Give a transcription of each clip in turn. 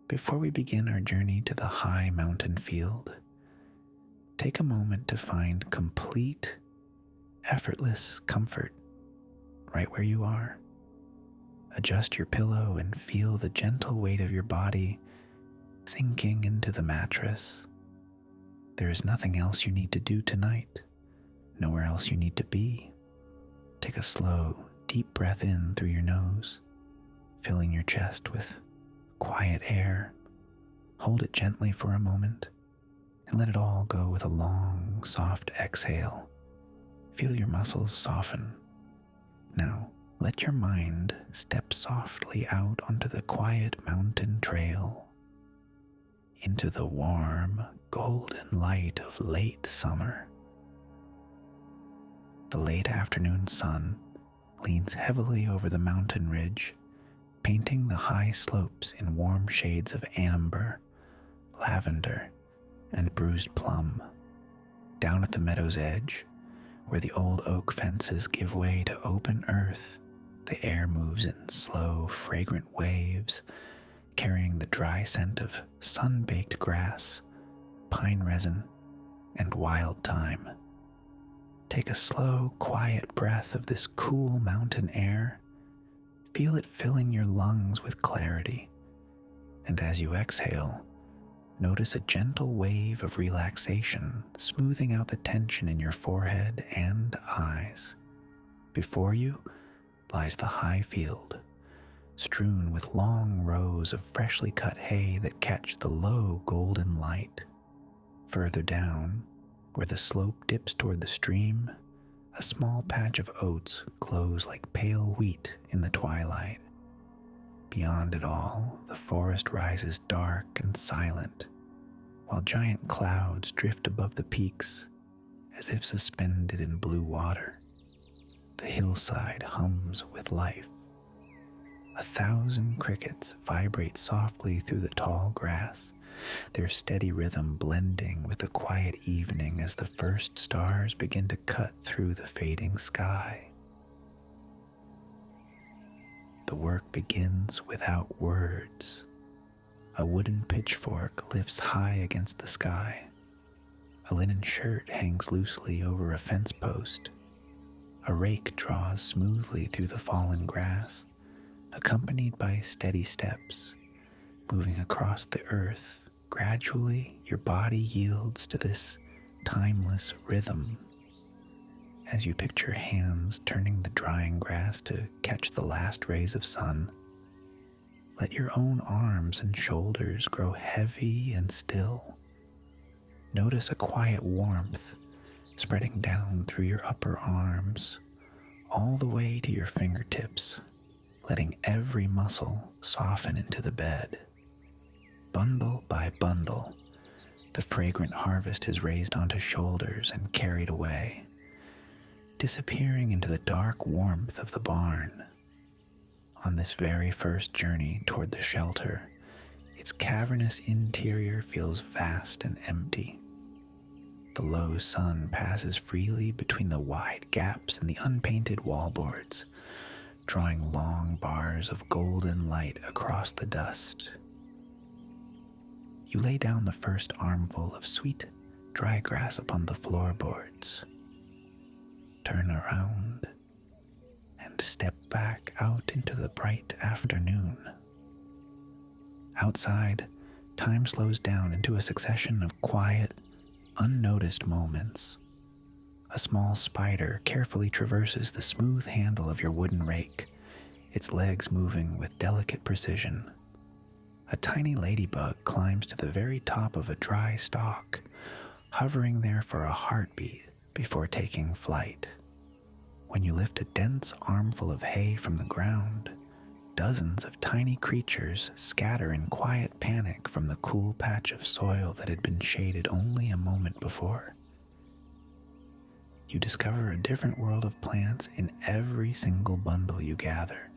Before we begin our journey to the high mountain field, take a moment to find complete, effortless comfort right where you are. Adjust your pillow and feel the gentle weight of your body sinking into the mattress. There is nothing else you need to do tonight, nowhere else you need to be. Take a slow, deep breath in through your nose, filling your chest with quiet air. Hold it gently for a moment and let it all go with a long, soft exhale. Feel your muscles soften. Now, let your mind step softly out onto the quiet mountain trail, into the warm, golden light of late summer. The late afternoon sun leans heavily over the mountain ridge, painting the high slopes in warm shades of amber, lavender, and bruised plum. Down at the meadow's edge, where the old oak fences give way to open earth, the air moves in slow, fragrant waves, carrying the dry scent of sun-baked grass, pine resin, and wild thyme. Take a slow, quiet breath of this cool mountain air. Feel it filling your lungs with clarity, and as you exhale, notice a gentle wave of relaxation smoothing out the tension in your forehead and eyes. Before you lies the high field, strewn with long rows of freshly cut hay that catch the low golden light. Further down, where the slope dips toward the stream, a small patch of oats glows like pale wheat in the twilight. Beyond it all, the forest rises dark and silent, while giant clouds drift above the peaks as if suspended in blue water. The hillside hums with life. 1,000 crickets vibrate softly through the tall grass, their steady rhythm blending with the quiet evening as the first stars begin to cut through the fading sky. The work begins without words. A wooden pitchfork lifts high against the sky. A linen shirt hangs loosely over a fence post. A rake draws smoothly through the fallen grass, accompanied by steady steps, moving across the earth. Gradually, your body yields to this timeless rhythm. As you picture hands turning the drying grass to catch the last rays of sun, let your own arms and shoulders grow heavy and still. Notice a quiet warmth spreading down through your upper arms, all the way to your fingertips, letting every muscle soften into the bed. Bundle by bundle, the fragrant harvest is raised onto shoulders and carried away, disappearing into the dark warmth of the barn. On this very first journey toward the shelter, its cavernous interior feels vast and empty. The low sun passes freely between the wide gaps in the unpainted wallboards, drawing long bars of golden light across the dust. You lay down the first armful of sweet, dry grass upon the floorboards. Turn around and step back out into the bright afternoon. Outside, time slows down into a succession of quiet, unnoticed moments. A small spider carefully traverses the smooth handle of your wooden rake, its legs moving with delicate precision. A tiny ladybug climbs to the very top of a dry stalk, hovering there for a heartbeat before taking flight. When you lift a dense armful of hay from the ground, dozens of tiny creatures scatter in quiet panic from the cool patch of soil that had been shaded only a moment before. You discover a different world of plants in every single bundle you gather.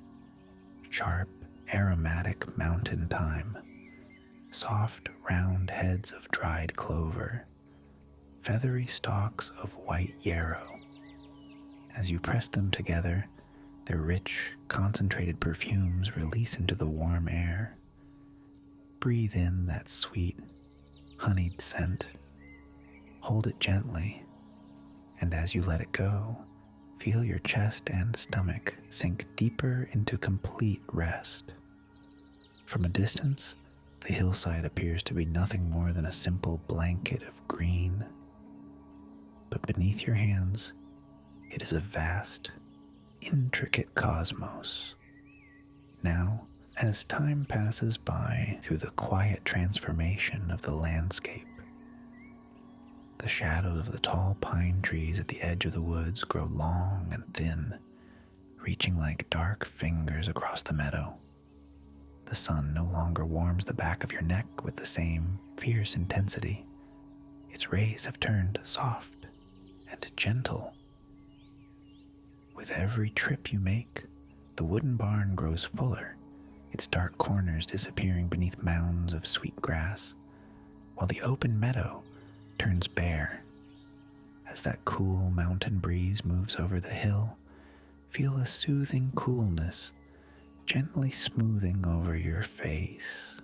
Sharp, aromatic mountain thyme, soft, round heads of dried clover, feathery stalks of white yarrow. As you press them together, their rich, concentrated perfumes release into the warm air. breathe in that sweet, honeyed scent. Hold it gently, and as you let it go, feel your chest and stomach sink deeper into complete rest. From a distance, the hillside appears to be nothing more than a simple blanket of green. But beneath your hands, it is a vast, intricate cosmos. Now, as time passes by through the quiet transformation of the landscape, the shadows of the tall pine trees at the edge of the woods grow long and thin, reaching like dark fingers across the meadow. The sun no longer warms the back of your neck with the same fierce intensity. Its rays have turned soft and gentle. With every trip you make, the wooden barn grows fuller, its dark corners disappearing beneath mounds of sweet grass, while the open meadow turns bare. As that cool mountain breeze moves over the hill, feel a soothing coolness gently smoothing over your face,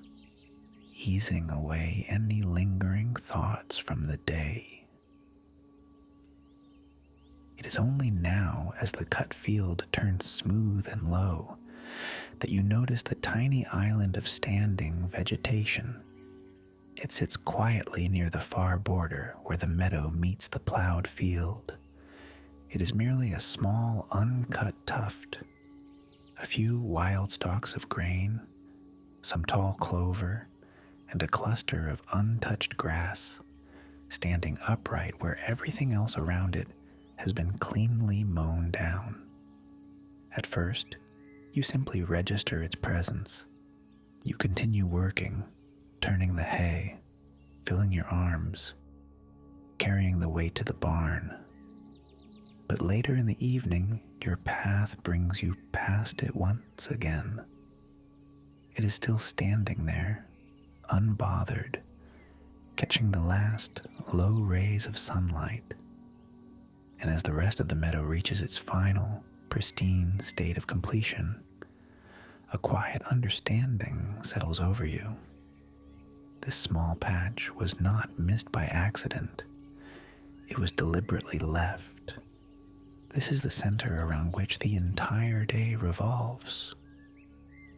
easing away any lingering thoughts from the day. It is only now, as the cut field turns smooth and low, that you notice the tiny island of standing vegetation. It sits quietly near the far border where the meadow meets the plowed field. It is merely a small, uncut tuft. A few wild stalks of grain, some tall clover, and a cluster of untouched grass, standing upright where everything else around it has been cleanly mown down. At first, you simply register its presence. You continue working, turning the hay, filling your arms, carrying the weight to the barn. But later in the evening, your path brings you past it once again. It is still standing there, unbothered, catching the last low rays of sunlight. And as the rest of the meadow reaches its final, pristine state of completion, a quiet understanding settles over you. This small patch was not missed by accident. It was deliberately left. This is the center around which the entire day revolves.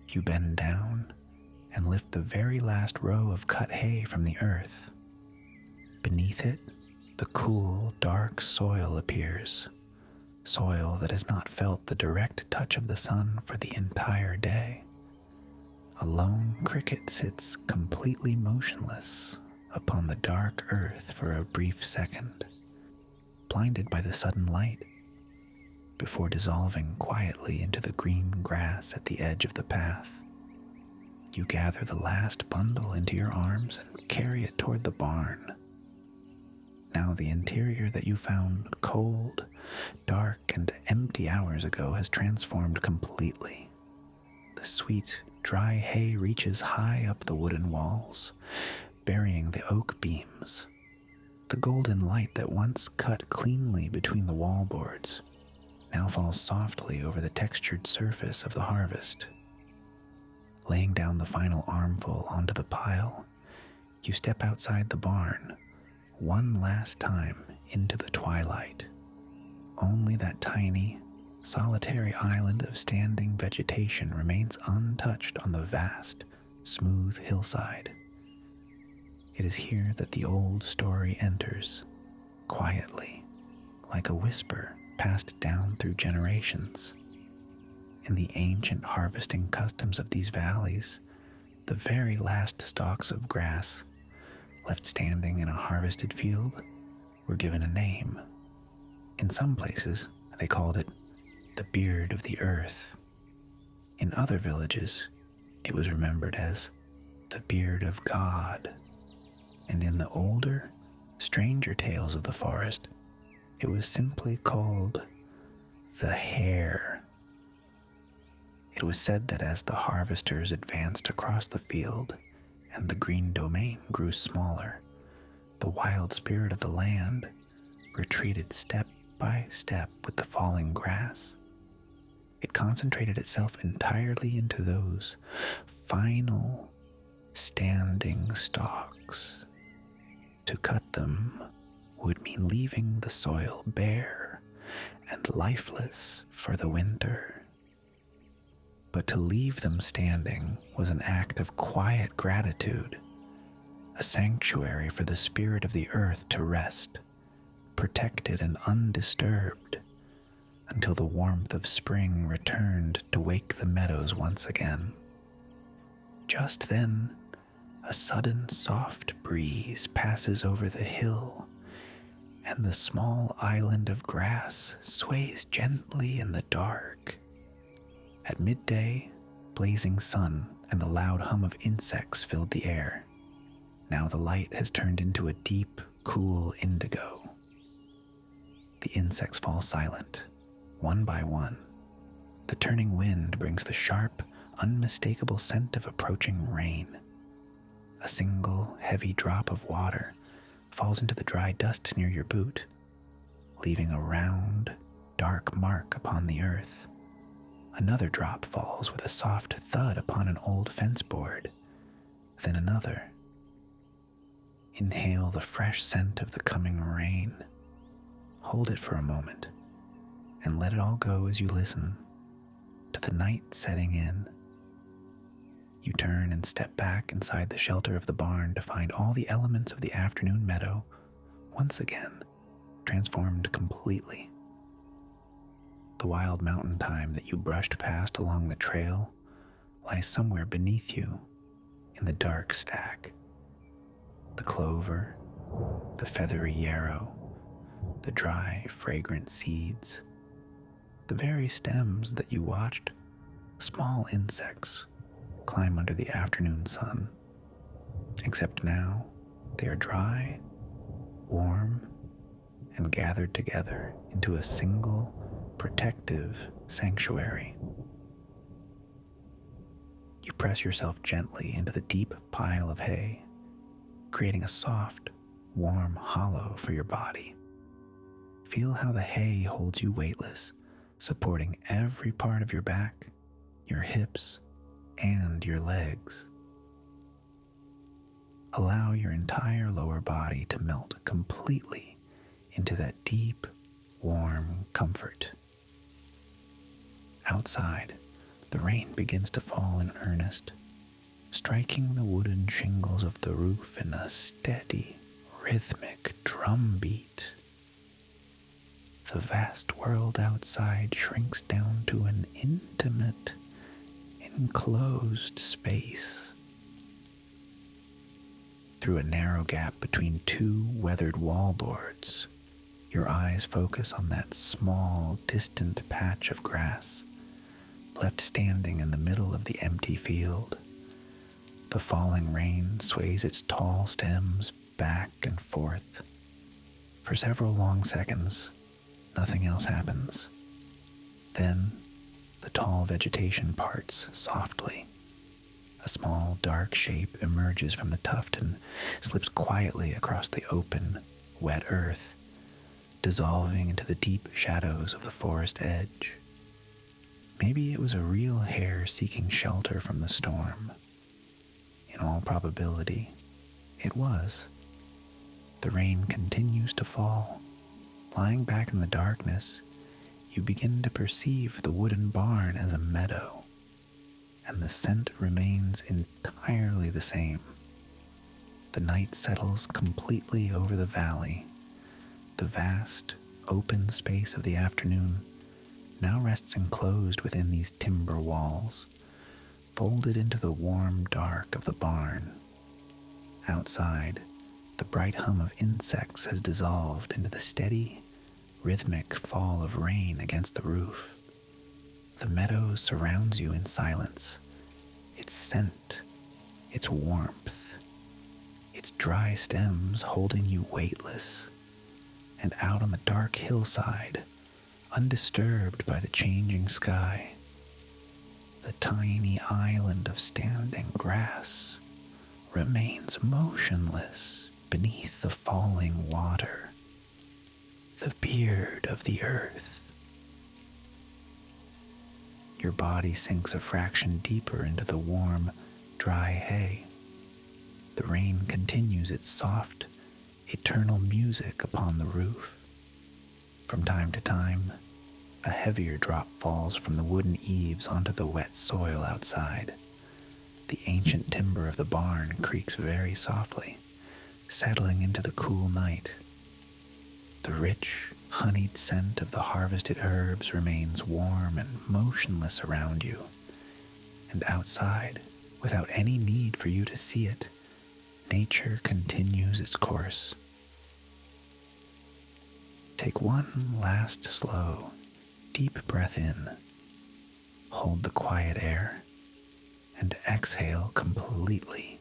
You bend down and lift the very last row of cut hay from the earth. Beneath it, the cool, dark soil appears, soil that has not felt the direct touch of the sun for the entire day. A lone cricket sits completely motionless upon the dark earth for a brief second, blinded by the sudden light, before dissolving quietly into the green grass at the edge of the path. You gather the last bundle into your arms and carry it toward the barn. Now the interior that you found cold, dark, and empty hours ago has transformed completely. The sweet, dry hay reaches high up the wooden walls, burying the oak beams. The golden light that once cut cleanly between the wallboards now falls softly over the textured surface of the harvest. Laying down the final armful onto the pile, you step outside the barn, one last time into the twilight. Only that tiny, solitary island of standing vegetation remains untouched on the vast, smooth hillside. It is here that the old story enters, quietly, like a whisper passed down through generations. In the ancient harvesting customs of these valleys, the very last stalks of grass left standing in a harvested field were given a name. In some places, they called it the beard of the earth. In other villages, it was remembered as the beard of God. And in the older, stranger tales of the forest, it was simply called the hair. It was said that as the harvesters advanced across the field and the green domain grew smaller, the wild spirit of the land retreated step by step with the falling grass. It concentrated itself entirely into those final, standing stalks. To cut them would mean leaving the soil bare and lifeless for the winter. But to leave them standing was an act of quiet gratitude, a sanctuary for the spirit of the earth to rest, protected and undisturbed, until the warmth of spring returned to wake the meadows once again. Just then, a sudden soft breeze passes over the hill, and the small island of grass sways gently in the dark. At midday, blazing sun and the loud hum of insects filled the air. Now the light has turned into a deep, cool indigo. The insects fall silent, one by one. The turning wind brings the sharp, unmistakable scent of approaching rain. A single, heavy drop of water falls into the dry dust near your boot, leaving a round, dark mark upon the earth. Another drop falls with a soft thud upon an old fence board, then another. Inhale the fresh scent of the coming rain. Hold it for a moment, and let it all go as you listen to the night setting in. You turn and step back inside the shelter of the barn to find all the elements of the afternoon meadow once again transformed completely. The wild mountain thyme that you brushed past along the trail lies somewhere beneath you in the dark stack. The clover, the feathery yarrow, the dry, fragrant seeds, the very stems that you watched small insects climb under the afternoon sun. Except now, they are dry, warm, and gathered together into a single, protective sanctuary. You press yourself gently into the deep pile of hay, creating a soft, warm hollow for your body. Feel how the hay holds you weightless, supporting every part of your back, your hips, and your legs. Allow your entire lower body to melt completely into that deep, warm comfort. Outside, the rain begins to fall in earnest, striking the wooden shingles of the roof in a steady, rhythmic drum beat. The vast world outside shrinks down to an intimate, enclosed space. Through a narrow gap between two weathered wallboards, your eyes focus on that small, distant patch of grass left standing in the middle of the empty field. The falling rain sways its tall stems back and forth. For several long seconds, nothing else happens. Then, the tall vegetation parts softly. A small, dark shape emerges from the tuft and slips quietly across the open, wet earth, dissolving into the deep shadows of the forest edge. Maybe it was a real hare seeking shelter from the storm. In all probability, it was. The rain continues to fall. Lying back in the darkness, you begin to perceive the wooden barn as a meadow, and the scent remains entirely the same. The night settles completely over the valley. The vast, open space of the afternoon now rests enclosed within these timber walls, folded into the warm dark of the barn. Outside, the bright hum of insects has dissolved into the steady, rhythmic fall of rain against the roof. The meadow surrounds you in silence, its scent, its warmth, its dry stems holding you weightless. And out on the dark hillside, undisturbed by the changing sky, the tiny island of standing grass remains motionless beneath the falling water, the beard of the earth. Your body sinks a fraction deeper into the warm, dry hay, The rain continues its soft, eternal music upon the roof. From time to time, a heavier drop falls from the wooden eaves onto the wet soil outside. The ancient timber of the barn creaks very softly, settling into the cool night. The rich, honeyed scent of the harvested herbs remains warm and motionless around you. And outside, without any need for you to see it, nature continues its course. Take one last slow, deep breath in. Hold the quiet air and exhale completely.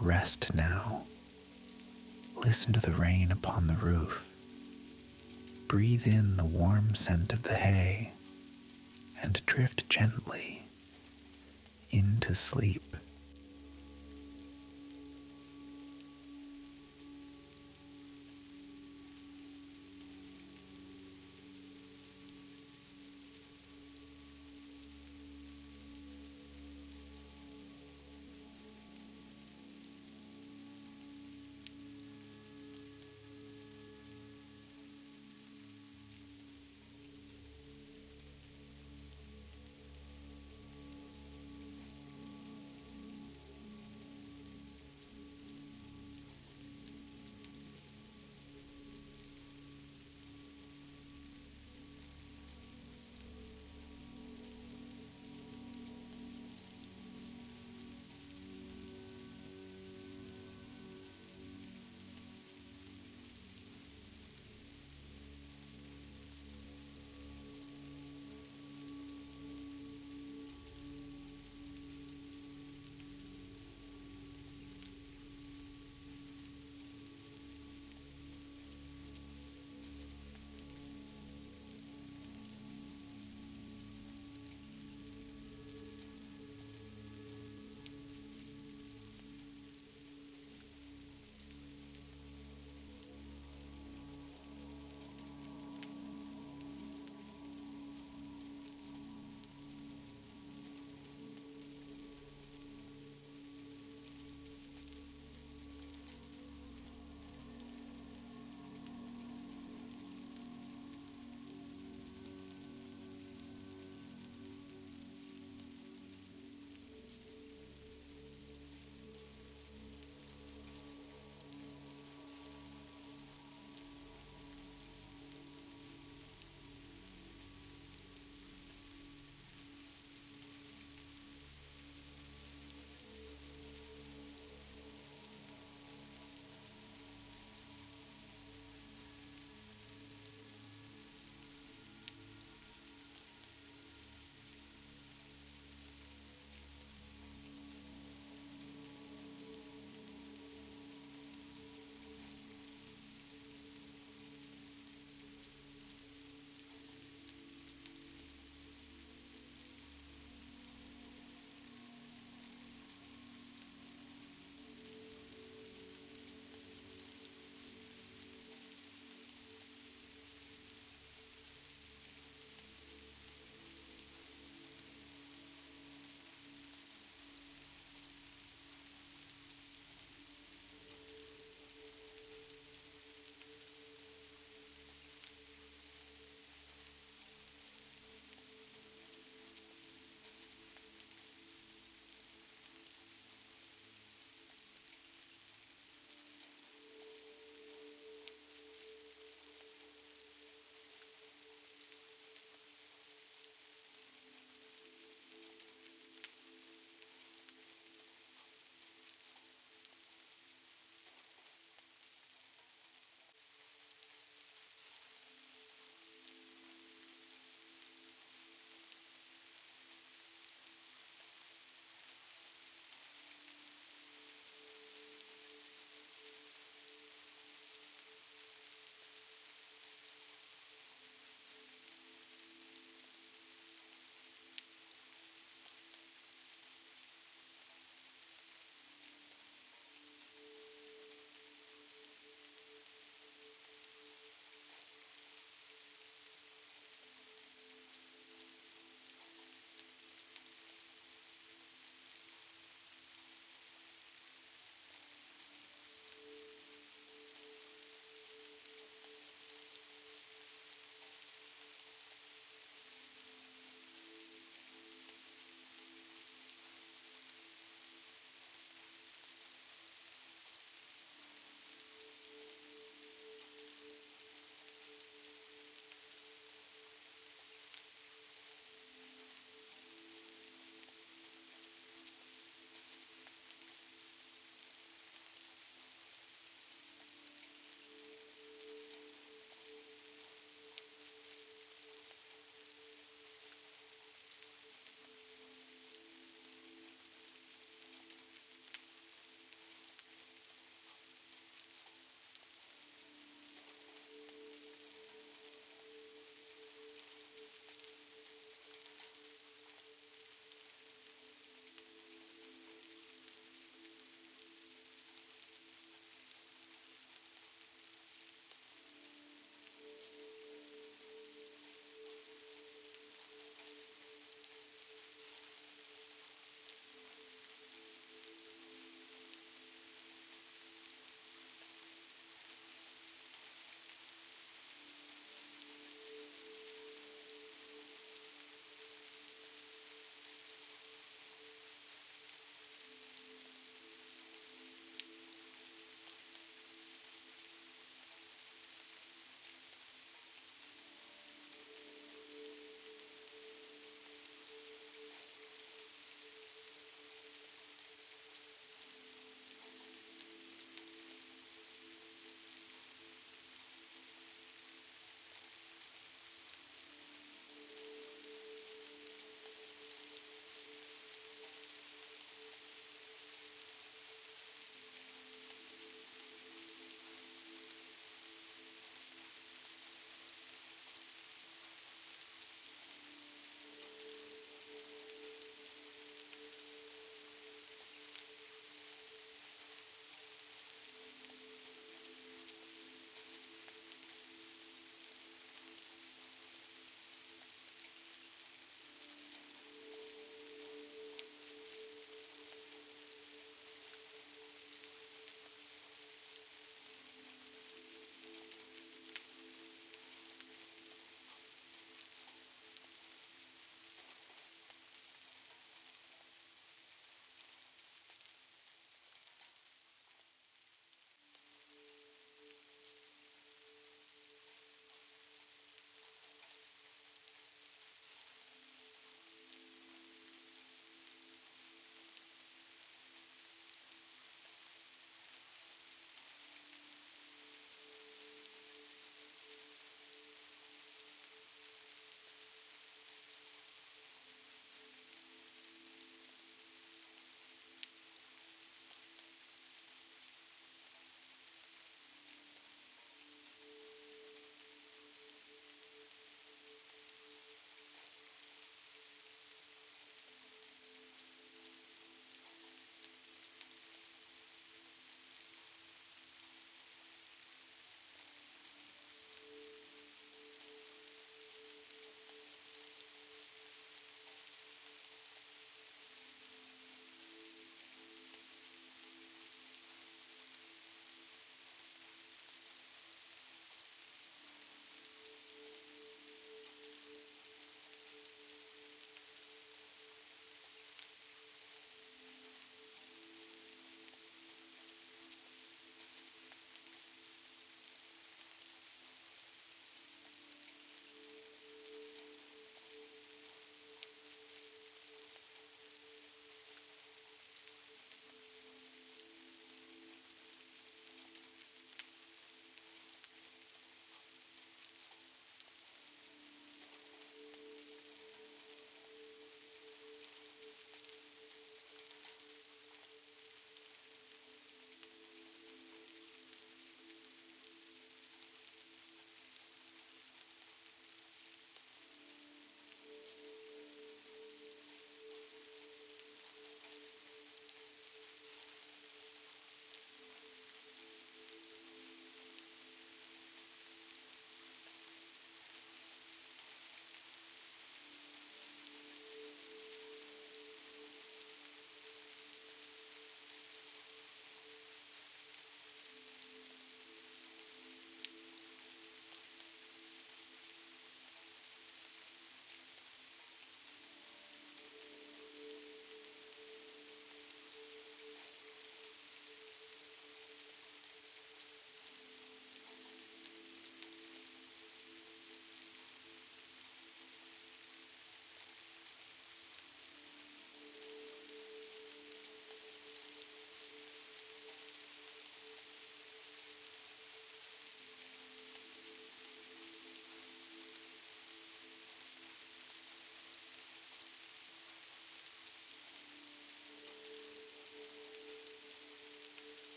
Rest now. Listen to the rain upon the roof. Breathe in the warm scent of the hay and drift gently into sleep.